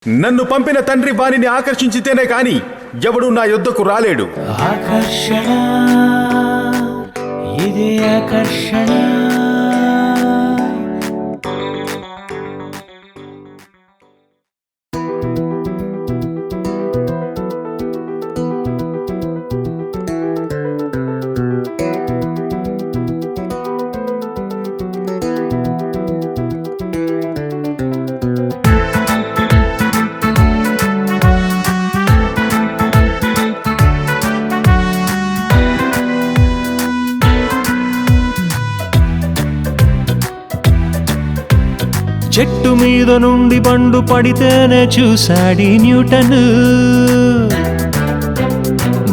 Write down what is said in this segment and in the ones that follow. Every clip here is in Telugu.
నన్ను పంపిన తండ్రి వానిని ఆకర్షించితేనే కాని ఎవడు నా యొద్దకు రాలేడు. ఆకర్షణ, ఇది ఆకర్షణ. చెట్టు మీద నుండి పండు పడితేనే చూశాడి న్యూటన్.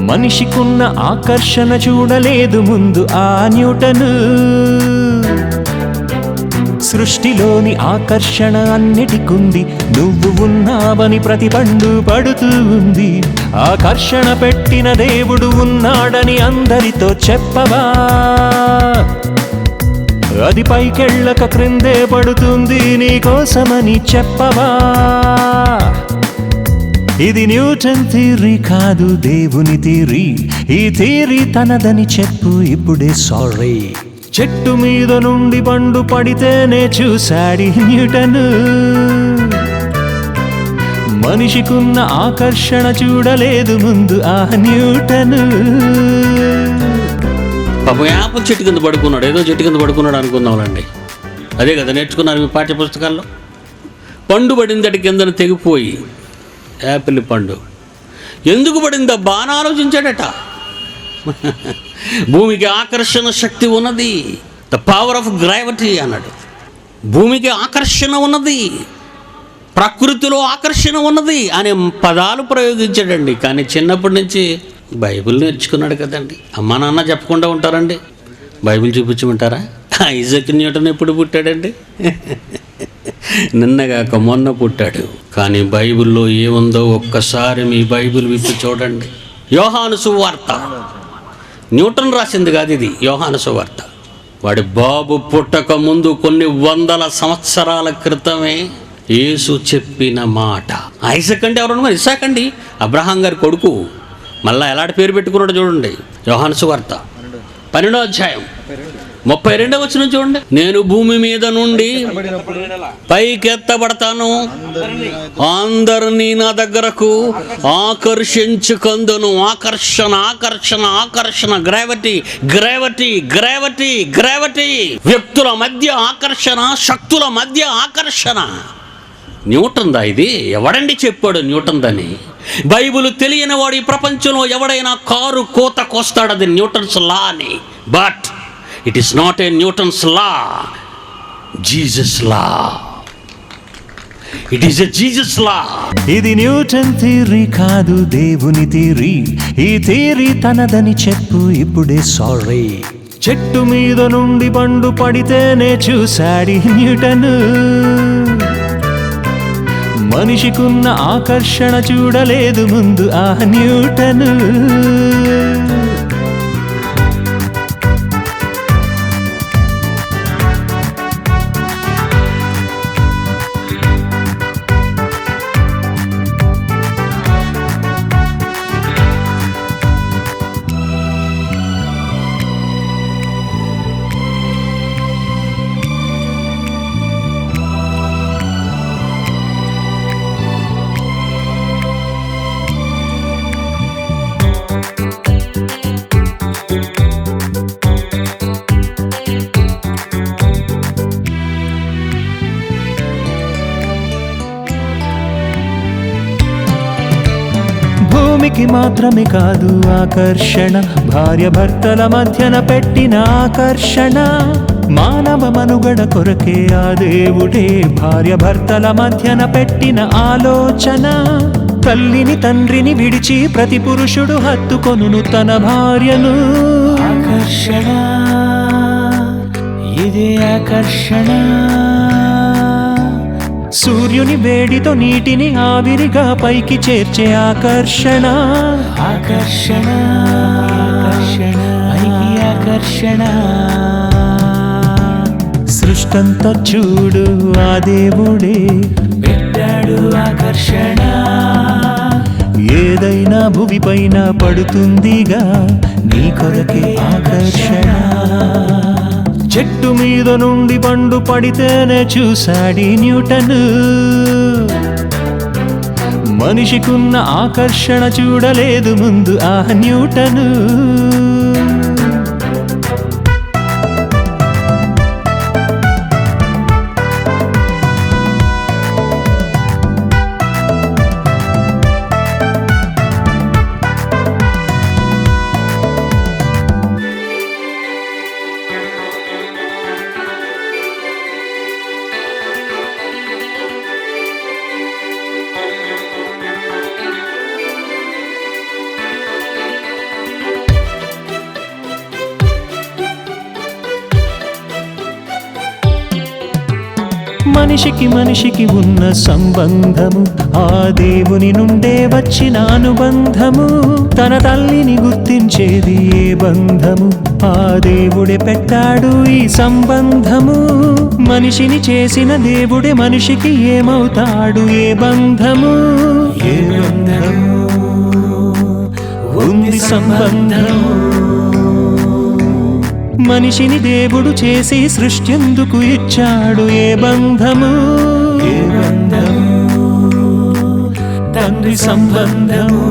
మనిషికున్న ఆకర్షణ చూడలేదు ముందు ఆ న్యూటన్. సృష్టిలోని ఆకర్షణ అన్నిటికుంది, నువ్వు ఉన్నావని ప్రతి పండు పడుతూ ఉంది. ఆకర్షణ పెట్టిన దేవుడు ఉన్నాడని అందరితో చెప్పవా? అది పైకెళ్ళక క్రిందే పడుతుంది నీకోసమని చెప్పవా? ఇది న్యూటన్ థియరీ కాదు, దేవుని థియరీ. ఈ థియరీ తనదని చెప్పు ఇప్పుడే సారీ. చెట్టు మీద నుండి పండు పడితేనే చూశాడి న్యూటన్. మనిషికున్న ఆకర్షణ చూడలేదు ముందు ఆ న్యూటన్. పాపం యాపిల్ చెట్టు కింద పడుకున్నాడు, ఏదో చెట్టు కింద పడుకున్నాడు అనుకుందాంలండి. అదే కదా నేర్చుకున్నారు మీ పాఠ్య పుస్తకాల్లో. పండు పడిందటి కిందన తెగిపోయి యాపిల్ పండు ఎందుకు పడిందబ్బా అని ఆలోచించాడట. భూమికి ఆకర్షణ శక్తి ఉన్నది, ద పవర్ ఆఫ్ గ్రావిటీ అన్నాడు. భూమికి ఆకర్షణ ఉన్నది, ప్రకృతిలో ఆకర్షణ ఉన్నది అనే పదాలు ప్రయోగించాడండి. కానీ చిన్నప్పటి నుంచి బైబిల్ నేర్చుకున్నాడు కదండి. అమ్మా నాన్న చెప్పకుండా ఉంటారండి, బైబిల్ చూపించమంటారా? ఐజాక్ న్యూటన్ ఎప్పుడు పుట్టాడండి? నిన్నగాక మొన్న పుట్టాడు. కానీ బైబిల్లో ఏముందో ఒక్కసారి మీ బైబిల్ విప్పి చూడండి. యోహాను సువార్త, న్యూటన్ రాసింది కాదు ఇది, యోహాను సువార్త. వాడి బాబు పుట్టక ముందు కొన్ని వందల సంవత్సరాల క్రితమే యేసు చెప్పిన మాట. ఐజాక్ అంటే ఎవరు? మరి ఇస్సాక్ అండి, అబ్రహాం గారి కొడుకు. మళ్ళా ఎలాంటి పేరు పెట్టుకున్నాడు చూడండి. యోహాను సువార్త 12వ అధ్యాయం 32వ వచనం చూడండి. నేను భూమి మీద నుండి పైకెత్తబడతాను, అందరినీ నా దగ్గరకు ఆకర్షించుకొందును. ఆకర్షణ, ఆకర్షణ, ఆకర్షణ, గ్రావిటీ, గ్రావిటీ, గ్రావిటీ, గ్రావిటీ. వ్యక్తుల మధ్య ఆకర్షణ, శక్తుల మధ్య ఆకర్షణ. న్యూటన్ దా ఇది? ఎవడండి చెప్పాడు న్యూటన్ దని? బైబిల్ తెలియని వాడు ఈ ప్రపంచంలో ఎవడైనా కారు కోత కోస్తాడు, అది న్యూటన్స్ లా అని. But it is not a Newton's law, Jesus law. It is a Jesus law. ఇది న్యూటన్ థియరీ కాదు, దేవుని థియరీ. ఈ థియరీ తనదని చెప్పు ఇప్పుడే సారీ. చెట్టు మీద నుండి పండు పడితేనే చూశాడి న్యూటన్. మనిషికున్న ఆకర్షణ చూడలేదు ముందు ఆ న్యూటన్. భూమికి మాత్రమే కాదు ఆకర్షణ, భార్య భర్తల మధ్యన పెట్టిన ఆకర్షణ. మానవ మనుగడ కొరకే ఆ దేవుడే భార్య భర్తల మధ్యన పెట్టిన ఆలోచన. తల్లిని తండ్రిని విడిచి ప్రతి పురుషుడు హత్తుకొనును తన భార్యను. ఆకర్షణ, ఇది ఆకర్షణ. సూర్యుని వేడితో నీటిని ఆవిరిగా పైకి చేర్చే ఆకర్షణ. ఆకర్షణ, ఆకర్షణ, ఆకర్షణ. సృష్టంతా చూడు ఆ దేవుడే పెట్టాడు ఆకర్షణ. ఏదైనా భూమిపైన పడుతుందిగా నీ కొరకే ఆకర్షణ. చెట్టు మీద నుండి పండు పడితేనే చూశాడి న్యూటన్. మనిషికున్న ఆకర్షణ చూడలేదు ముందు ఆ న్యూటన్. మనిషికి ఉన్న సంబంధము ఆ దేవుని నుండే వచ్చిన అనుబంధము. తన తల్లిని గుర్తించేది ఏ బంధము ఆ దేవుడే పెట్టాడు ఈ సంబంధము. మనిషిని చేసిన దేవుడే మనిషికి ఏమవుతాడు ఏ బంధము. ఏ బంధము ఉంది సంబంధము. మనిషిని దేవుడు చేసి సృష్టి ఎందుకు ఇచ్చాడు ఏ బంధము. ఏ బంధము తండ్రి సంబంధము.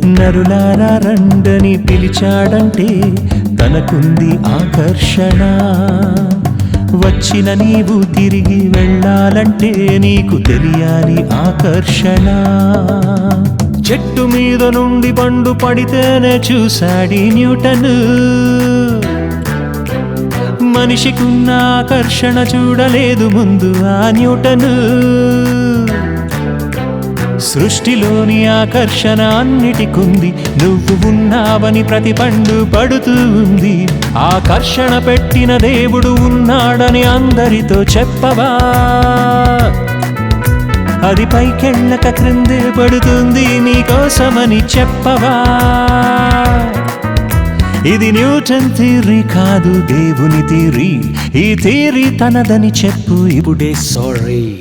నరులారా రండని పిలిచాడంటే తనకుంది ఆకర్షణ. వచ్చిన నీవు తిరిగి వెళ్ళాలంటే నీకు తెలియాలి ఆకర్షణ. చెట్టు మీద నుండి పండు పడితేనే చూశాడి న్యూటన్. మనిషికున్న ఆకర్షణ చూడలేదు ముందు ఆ న్యూటన్. సృష్టిలోని ఆకర్షణ అన్నిటికుంది. నువ్వు ఉన్నావని ప్రతి పండు పడుతూ ఉంది. ఆకర్షణ పెట్టిన దేవుడు ఉన్నాడని అందరితో చెప్పవా. అది పైకెళ్ళక క్రిందే పడుతుంది నీకోసమని చెప్పవా. ఇది న్యూటన్ థియరీ కాదు దేవుని థియరీ. ఈ థియరీ తనదని చెప్పు ఇప్పుడే సారీ.